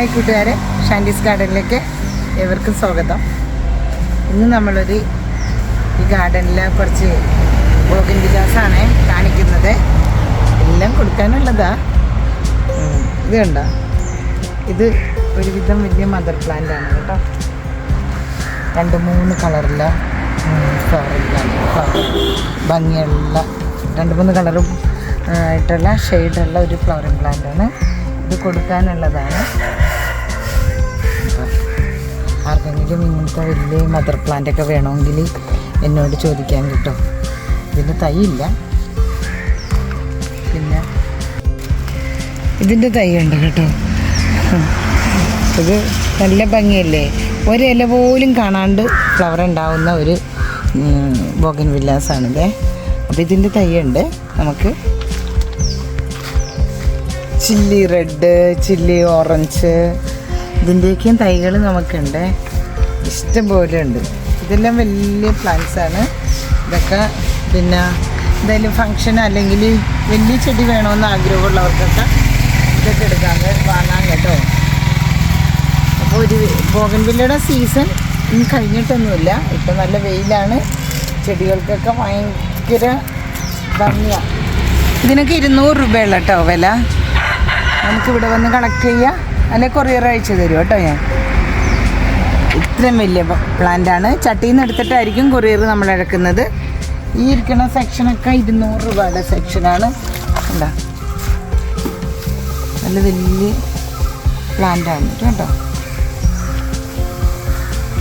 Hi കൂട്ടുകാരെ, ഷാൻഡീസ് ഗാർഡനിലേക്ക് ഏവർക്കും സ്വാഗതം. ഇന്ന് നമ്മളൊരു ഈ ഗാർഡനിലെ കുറച്ച് ബോഗൻവില്ലാസാണ് കാണിക്കുന്നത്. എല്ലാം കൊടുക്കാനുള്ളതാ. ഇത് കണ്ടോ, ഇത് ഒരുവിധം വലിയ മദർ പ്ലാന്റ് ആണ് കേട്ടോ. 2-3 കളറിലെ ഫ്ലവർ പ്ലാന്റ്, ഭംഗിയുള്ള 2-3 കളറും ആയിട്ടുള്ള ഷെയ്ഡുള്ള ഒരു ഫ്ലവറിങ് പ്ലാന്റാണ്. ഇത് കൊടുക്കാനുള്ളതാണ്. ആർക്കെങ്കിലും ഇങ്ങനത്തെ വലിയ മദർ പ്ലാന്റൊക്കെ വേണമെങ്കിൽ എന്നോട് ചോദിക്കാൻ കിട്ടും. ഇതിൻ്റെ തൈയില്ല, പിന്നെ ഇതിൻ്റെ തൈ ഉണ്ട് കേട്ടോ. ഇത് നല്ല ഭംഗിയല്ലേ, ഒരില പോലും കാണാണ്ട് ഫ്ലവർ ഉണ്ടാവുന്ന ഒരു ബോഗൻവില്ലാസാണിത്. അപ്പോൾ ഇതിൻ്റെ തൈയുണ്ട്. നമുക്ക് ചില്ലി റെഡ്, ചില്ലി ഓറഞ്ച്, ഇതിൻ്റെയൊക്കെയും തൈകൾ നമുക്കുണ്ട്, ഇഷ്ടംപോലെ ഉണ്ട്. ഇതെല്ലാം വലിയ പ്ലാന്റ്സാണ്. ഇതൊക്കെ പിന്നെ എന്തായാലും ഫങ്ഷൻ അല്ലെങ്കിൽ വലിയ ചെടി വേണമെന്ന് ആഗ്രഹമുള്ളവർക്കൊക്കെ ഇതൊക്കെ എടുക്കാൻ വാങ്ങാൻ കേട്ടോ. അപ്പോൾ ഒരു ബോഗൻവില്ലയുടെ സീസൺ ഇനി കഴിഞ്ഞിട്ടൊന്നുമില്ല. ഇപ്പം നല്ല വെയിലാണ്, ചെടികൾക്കൊക്കെ ഭയങ്കര ഭംഗിയാണ്. ഇതിനൊക്കെ 200 രൂപയുള്ള കേട്ടോ വില. നമുക്കിവിടെ വന്ന് കളക്ട് ചെയ്യാം, അല്ലെങ്കിൽ കൊറിയർ അയച്ചു തരും കേട്ടോ. ഞാൻ ഇത്രയും വലിയ പ്ലാന്റാണ്, ചട്ടിയിൽ നിന്ന് എടുത്തിട്ടായിരിക്കും കൊറിയർ നമ്മൾ ഇറക്കുന്നത്. ഈ ഇരിക്കുന്ന സെക്ഷനൊക്കെ 200 രൂപയുടെ സെക്ഷനാണ്. എന്താ നല്ല വലിയ പ്ലാന്റാണ് കേട്ടോ.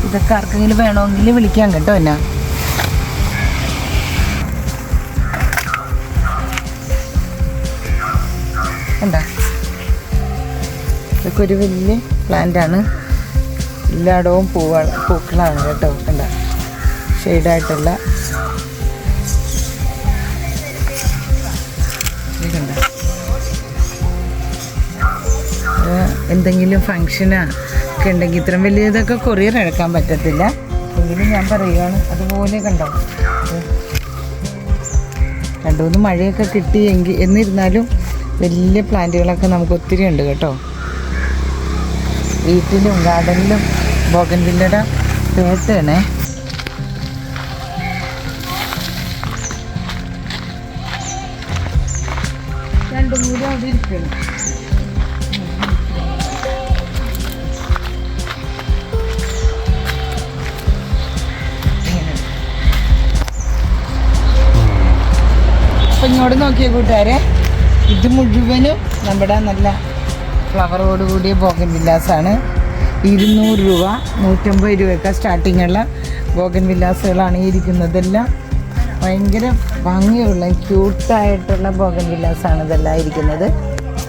ഇതൊക്കെ ആർക്കെങ്കിലും വേണമെങ്കിൽ വിളിക്കാം കേട്ടോ. എന്നാ എന്താ ഇതൊക്കെ ഒരു വലിയ പ്ലാന്റാണ്. എല്ലായിടവും പൂക്കളാണ് കേട്ടോ. കണ്ട ഷെയ്ഡായിട്ടുള്ള കണ്ട. എന്തെങ്കിലും ഫങ്ഷനാ ഒക്കെ ഉണ്ടെങ്കിൽ ഇത്രയും വലിയതൊക്കെ കൊറിയർ എടുക്കാൻ പറ്റത്തില്ല. എങ്കിലും ഞാൻ പറയുകയാണ്, അതുപോലെ കണ്ടോ. 2-3 മഴയൊക്കെ കിട്ടിയെങ്കിൽ എന്നിരുന്നാലും വലിയ പ്ലാന്റുകളൊക്കെ നമുക്ക് ഒത്തിരി ഉണ്ട് കേട്ടോ. വീട്ടിലും ഗാർഡനിലും ബോഗൻവില്ലയുടെ പേട്ടാണേ. രണ്ടും കൂടി അവിടെ ഇരിക്കണം. അപ്പം ഇങ്ങോട്ട് നോക്കിയ കൂട്ടുകാരെ, ഇത് മുഴുവനും നമ്മുടെ നല്ല ഫ്ലവറോട് കൂടിയ ബോഗൻവില്ലാസാണ്. 200 രൂപ, 150 രൂപയൊക്കെ സ്റ്റാർട്ടിങ്ങുള്ള ബോഗൻവില്ലാസുകളാണ് ഈ ഇരിക്കുന്നതെല്ലാം. ഭയങ്കര ഭംഗിയുള്ള ക്യൂട്ടായിട്ടുള്ള ബോഗൻവില്ലാസാണ് ഇതെല്ലാം ഇരിക്കുന്നത്.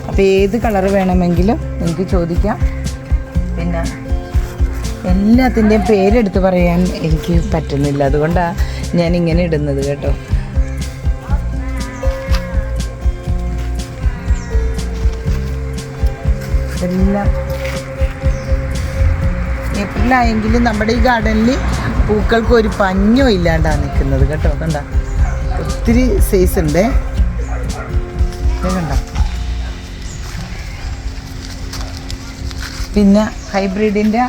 അപ്പോൾ ഏത് കളർ വേണമെങ്കിലും നിങ്ങൾക്ക് ചോദിക്കാം. പിന്നെ എല്ലാത്തിൻ്റെയും പേരെടുത്ത് പറയാൻ എനിക്ക് പറ്റുന്നില്ല, അതുകൊണ്ടാണ് ഞാൻ ഇങ്ങനെ ഇടുന്നത് കേട്ടോ. എല്ലാം ഏപ്രിലായെങ്കിലും നമ്മുടെ ഈ ഗാർഡനിൽ പൂക്കൾക്ക് ഒരു പഞ്ഞോ ഇല്ലാണ്ടാണ് നിൽക്കുന്നത് കേട്ടോ. കണ്ട ഒത്തിരി സൈസ് ഉണ്ട്. കണ്ട പിന്നെ ഹൈബ്രിഡിൻ്റെ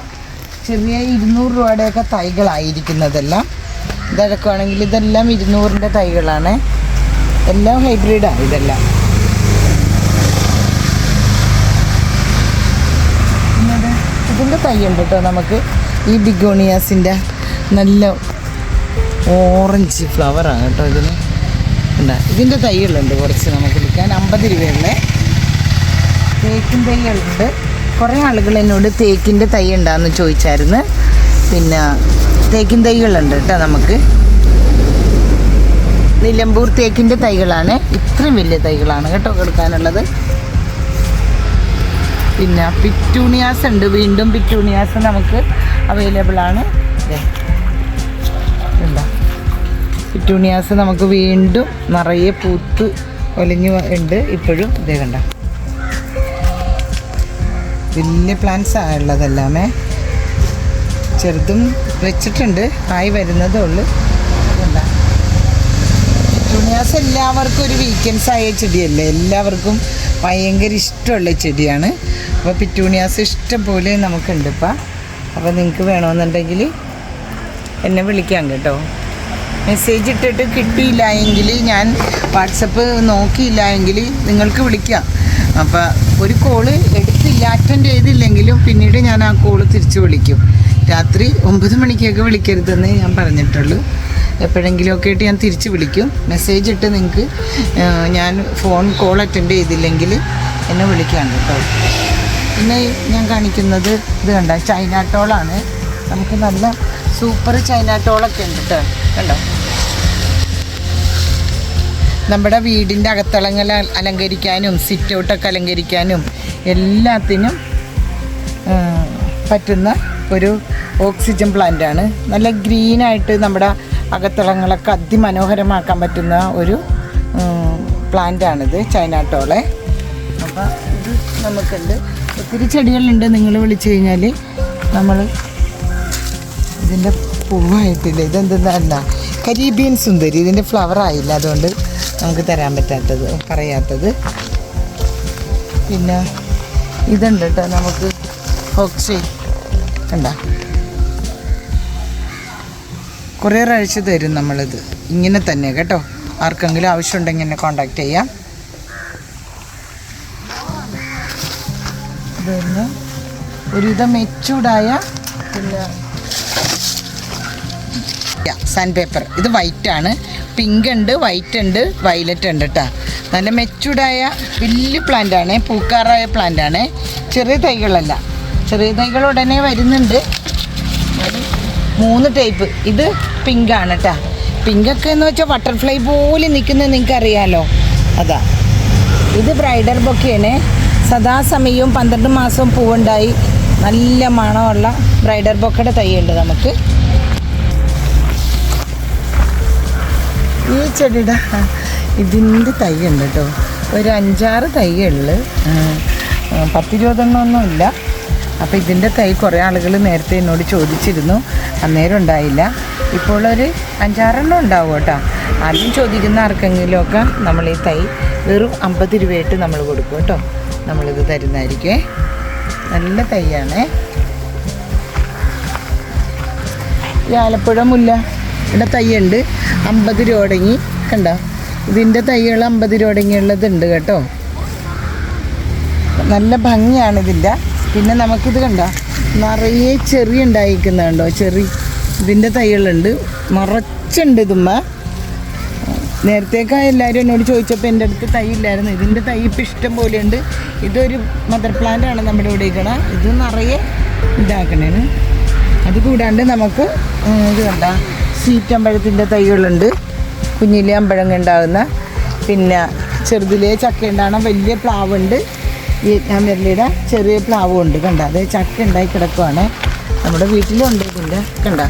ചെറിയ 200 രൂപയുടെയൊക്കെ തൈകളായിരിക്കുന്നതെല്ലാം. ഇതടക്കുവാണെങ്കിൽ ഇതെല്ലാം 200-ൻ്റെ തൈകളാണ്. എല്ലാം ഹൈബ്രിഡാണ് ഇതെല്ലാം. ഇതിൻ്റെ തൈയുണ്ട് കേട്ടോ നമുക്ക്. ഈ ബിഗോണിയാസിൻ്റെ നല്ല ഓറഞ്ച് ഫ്ലവറാണ് കേട്ടോ ഇതിന്. എന്താ ഇതിൻ്റെ തൈകളുണ്ട് കുറച്ച് നമുക്ക് എടുക്കാൻ. 50 രൂപയുള്ളേ തേക്കിൻ തൈകളുണ്ട്. കുറേ ആളുകൾ എന്നോട് തേക്കിൻ്റെ തൈ ഉണ്ടാന്ന് ചോദിച്ചായിരുന്നു. പിന്നെ തേക്കിൻ തൈകളുണ്ട് കേട്ടോ നമുക്ക്. നിലമ്പൂർ തേക്കിൻ്റെ തൈകളാണ്. ഇത്രയും വലിയ തൈകളാണ് കേട്ടോ കൊടുക്കാനുള്ളത്. പിന്നെ പിറ്റൂണിയാസ് ഉണ്ട്. വീണ്ടും പിറ്റൂണിയാസ് നമുക്ക് അവൈലബിൾ ആണ്. എന്താ പിറ്റൂണിയാസ് നമുക്ക് വീണ്ടും നിറയെ പൂത്ത് ഒലിഞ്ഞ് ഉണ്ട് ഇപ്പോഴും. ഇതേ കണ്ട വലിയ പ്ലാന്റ്സ് ഉള്ളതെല്ലാമേ. ചെറുതും വെച്ചിട്ടുണ്ട്, ആയി വരുന്നതേ ഉള്ളൂ. എന്താ പിറ്റൂണിയാസ് എല്ലാവർക്കും ഒരു വീക്കെൻഡ്സ് ആയ ചെടിയല്ലേ, എല്ലാവർക്കും ഭയങ്കര ഇഷ്ടമുള്ള ചെടിയാണ്. അപ്പോൾ പിറ്റൂണിയാസ് ഇഷ്ടം പോലെ നമുക്കുണ്ട് ഇപ്പം. അപ്പോൾ നിങ്ങൾക്ക് വേണമെന്നുണ്ടെങ്കിൽ എന്നെ വിളിക്കാം കേട്ടോ. മെസ്സേജ് ഇട്ടിട്ട് കിട്ടിയില്ല എങ്കിൽ, ഞാൻ വാട്സപ്പ് നോക്കിയില്ല എങ്കിൽ നിങ്ങൾക്ക് വിളിക്കാം. അപ്പോൾ ഒരു കോള് എടുത്തില്ല, അറ്റൻഡ് ചെയ്തില്ലെങ്കിലും പിന്നീട് ഞാൻ ആ കോള് തിരിച്ച് വിളിക്കും. രാത്രി 9 മണിക്കൊക്കെ വിളിക്കരുതെന്ന് ഞാൻ പറഞ്ഞിട്ടുള്ളൂ. എപ്പോഴെങ്കിലുമൊക്കെ ആയിട്ട് ഞാൻ തിരിച്ച് വിളിക്കും. മെസ്സേജ് ഇട്ട് നിങ്ങൾക്ക് ഞാൻ ഫോൺ കോൾ അറ്റൻഡ് ചെയ്തില്ലെങ്കിൽ എന്നെ വിളിക്കാം കേട്ടോ. പിന്നെ ഞാൻ കാണിക്കുന്നത് ഇത് കണ്ട ചൈന ടോളാണ്. നമുക്ക് നല്ല സൂപ്പർ ചൈന ടോളൊക്കെ ഉണ്ട് കേട്ടോ. കണ്ടോ, നമ്മുടെ വീടിൻ്റെ അകത്തളങ്ങൾ അലങ്കരിക്കാനും സിറ്റ് ഔട്ടൊക്കെ അലങ്കരിക്കാനും എല്ലാത്തിനും പറ്റുന്ന ഒരു ഓക്സിജൻ പ്ലാന്റാണ്. നല്ല ഗ്രീനായിട്ട് നമ്മുടെ അകത്തളങ്ങളൊക്കെ അതിമനോഹരമാക്കാൻ പറ്റുന്ന ഒരു പ്ലാന്റാണിത്, ചൈന ടോളെ. അപ്പോൾ ഇത് നമുക്കുണ്ട്. ഒത്തിരി ചെടികളുണ്ട്. നിങ്ങൾ വിളിച്ചു കഴിഞ്ഞാൽ നമ്മൾ ഇതിൻ്റെ പൂവായിട്ടില്ല, ഇതെന്തെന്നല്ല കരീബിയൻ സുന്ദരി, ഇതിൻ്റെ ഫ്ലവർ ആയില്ല, അതുകൊണ്ട് നമുക്ക് തരാൻ പറ്റാത്തത് പറയാത്തത്. പിന്നെ ഇതുണ്ട് കേട്ടോ നമുക്ക് ഹോക്സി കണ്ട, കുറേ അഴിച്ച് തരും നമ്മളിത് ഇങ്ങനെ തന്നെ കേട്ടോ. ആർക്കെങ്കിലും ആവശ്യമുണ്ടെങ്കിൽ എന്നെ കോണ്ടാക്ട് ചെയ്യാം. പിന്നെ ഒരുവിധം മെച്ചൂർഡായ പിന്നെ സാൻഡ് പേപ്പർ, ഇത് വൈറ്റാണ്. പിങ്ക് ഉണ്ട്, വൈറ്റ് ഉണ്ട്, വയലറ്റ് ഉണ്ട് കേട്ടോ. നല്ല മെച്ചൂർഡായ വലിയ പ്ലാന്റാണ്, പൂക്കാറായ പ്ലാന്റാണ്. ചെറിയ തൈകളല്ല, ചെറിയ തൈകൾ ഉടനെ വരുന്നുണ്ട്. 3 ടൈപ്പ്. ഇത് പിങ്കാണ് കേട്ടോ. പിങ്കൊക്കെ എന്ന് വെച്ചാൽ ബട്ടർഫ്ലൈ പോലെ നിൽക്കുന്നത് നിങ്ങൾക്ക് അറിയാമല്ലോ, അതാ. ഇത് ബ്രൈഡൽ ബൊക്കെയാണ്. സദാസമയവും 12 മാസവും പൂവുണ്ടായി നല്ല മണമുള്ള ബ്രൈഡൽ ബൊക്കയുടെ തൈയുണ്ട് നമുക്ക്. ഈ ചെടിയുടെ ഇതിൻ്റെ തൈ ഉണ്ട് കേട്ടോ. ഒരു 5-6 തൈകളിൽ 10-20 ഇല്ല. അപ്പോൾ ഇതിൻ്റെ തൈ കുറേ ആളുകൾ നേരത്തെ എന്നോട് ചോദിച്ചിരുന്നു, അന്നേരം ഉണ്ടായില്ല. ഇപ്പോൾ ഒരു 5-6 ഉണ്ടാവും കേട്ടോ. ആദ്യം ചോദിക്കുന്ന ആർക്കെങ്കിലുമൊക്കെ നമ്മൾ ഈ തൈ വെറും 50 രൂപയായിട്ട് നമ്മൾ കൊടുക്കും കേട്ടോ. നമ്മളിത് തരുന്നതായിരിക്കും. നല്ല തൈയാണ്. ഈ ആലപ്പുഴ മുല്ല ഇവിടെ തൈയുണ്ട് 50 രൂപ തുടങ്ങി കണ്ടോ. ഇതിൻ്റെ തൈകൾ 50 രൂപ തുടങ്ങിയുള്ളതുണ്ട് കേട്ടോ. നല്ല ഭംഗിയാണ് ഇതിൻ്റെ. പിന്നെ നമുക്കിത് കണ്ടോ, നിറയെ ചെറി ഉണ്ടായിരിക്കുന്നുണ്ടോ, ചെറി. ഇതിൻ്റെ തൈകളുണ്ട് നിറച്ചുണ്ട് ഇതുമ്മ. നേരത്തേക്ക് എല്ലാവരും എന്നോട് ചോദിച്ചപ്പോൾ എൻ്റെ അടുത്ത് തൈ ഇല്ലായിരുന്നു. ഇതിൻ്റെ തൈ ഇപ്പം ഇഷ്ടം പോലെയുണ്ട്. ഇതൊരു മദർ പ്ലാന്റ് ആണ് നമ്മുടെ ഇവിടെ ഇരിക്കണം. ഇത് നിറയെ ഇതാക്കണേന്. അത് കൂടാണ്ട് നമുക്ക് ഇത് കണ്ട സീറ്റമ്പഴത്തിൻ്റെ തൈകളുണ്ട്, കുഞ്ഞിലെ അമ്പഴങ്ങ ഉണ്ടാകുന്ന. പിന്നെ ചെറുതിലെ ചക്ക ഉണ്ടാകണം. വലിയ പ്ലാവുണ്ട്, വിയറ്റ്നാം വെരളിയുടെ ചെറിയ പ്ലാവും ഉണ്ട്. കണ്ട, അത് ചക്ക ഉണ്ടായി കിടക്കുവാണ്. നമ്മുടെ വീട്ടിലുണ്ട് ഇതിൻ്റെ. കണ്ട,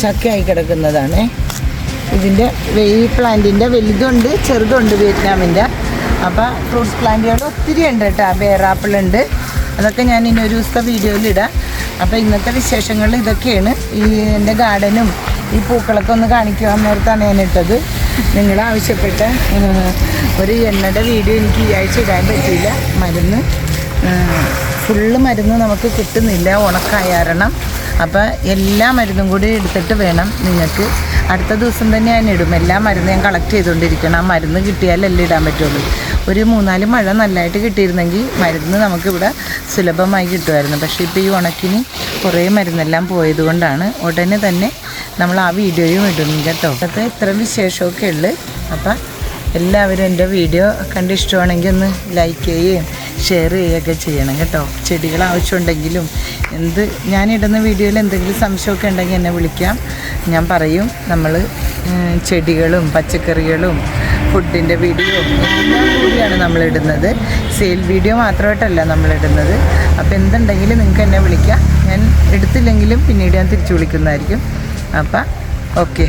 ചക്കയായി കിടക്കുന്നതാണ്. ഇതിൻ്റെ ഈ പ്ലാന്റിൻ്റെ വലുതുണ്ട് ചെറുതുണ്ട് വിയറ്റ്നാമിൻ്റെ. അപ്പോൾ ഫ്രൂട്ട്സ് പ്ലാന്റുകൾ ഒത്തിരി ഉണ്ട് കേട്ടോ. ബേറാപ്പിളുണ്ട്. അതൊക്കെ ഞാൻ ഇനി ഒരു ദിവസത്തെ വീഡിയോയിലിടാം. അപ്പോൾ ഇന്നത്തെ വിശേഷങ്ങൾ ഇതൊക്കെയാണ്. ഈ എൻ്റെ ഗാർഡനും ഈ പൂക്കളൊക്കെ ഒന്ന് കാണിക്കാൻ നേരത്താണ് ഞാൻ ഇട്ടത്. നിങ്ങൾ ആവശ്യപ്പെട്ട ഒരു എണ്ണയുടെ വീഡിയോ എനിക്ക് ഈ ആഴ്ച ഇടാൻ പറ്റിയില്ല. മരുന്ന് ഫുള്ള് മരുന്ന് നമുക്ക് കിട്ടുന്നില്ല, ഉണക്കായ കാരണം. അപ്പോൾ എല്ലാ മരുന്നും കൂടി എടുത്തിട്ട് വേണം നിങ്ങൾക്ക്. അടുത്ത ദിവസം തന്നെ ഞാൻ ഇടും. എല്ലാ മരുന്നും ഞാൻ കളക്ട് ചെയ്തുകൊണ്ടിരിക്കണം. ആ മരുന്ന് കിട്ടിയാലല്ലേ ഇടാൻ പറ്റുള്ളൂ. ഒരു 3-4 മഴ നല്ലതായിട്ട് കിട്ടിയിരുന്നെങ്കിൽ മരുന്ന് നമുക്കിവിടെ സുലഭമായി കിട്ടുമായിരുന്നു. പക്ഷേ ഇപ്പോൾ ഈ ഉണക്കിന് കുറേ മരുന്നെല്ലാം പോയത് കൊണ്ടാണ് ഉടനെ തന്നെ നമ്മൾ ആ വീഡിയോയും ഇടുന്നു കേട്ടോ. അതൊക്കെ ഇത്ര വിശേഷമൊക്കെ ഉള്ളു. അപ്പം എല്ലാവരും എൻ്റെ വീഡിയോ കണ്ട് ഇഷ്ടമാണെങ്കിൽ ഒന്ന് ലൈക്ക് ചെയ്യുകയും ഷെയർ ചെയ്യുകയൊക്കെ ചെയ്യണം കേട്ടോ. ചെടികൾ ആവശ്യമുണ്ടെങ്കിലും ഞാനിടുന്ന വീഡിയോയിൽ എന്തെങ്കിലും സംശയമൊക്കെ ഉണ്ടെങ്കിൽ എന്നെ വിളിക്കാം, ഞാൻ പറയും. നമ്മൾ ചെടികളും പച്ചക്കറികളും ഫുഡിൻ്റെ വീഡിയോ എല്ലാം കൂടിയാണ് നമ്മളിടുന്നത്. Sale video മാത്രമായിട്ടല്ല നമ്മളിടുന്നത്. അപ്പോൾ എന്തുണ്ടെങ്കിലും നിങ്ങൾക്ക് എന്നെ വിളിക്കാം. ഞാൻ എടുത്തില്ലെങ്കിലും പിന്നീട് ഞാൻ തിരിച്ചു വിളിക്കുന്നതായിരിക്കും. അപ്പം ഓക്കെ.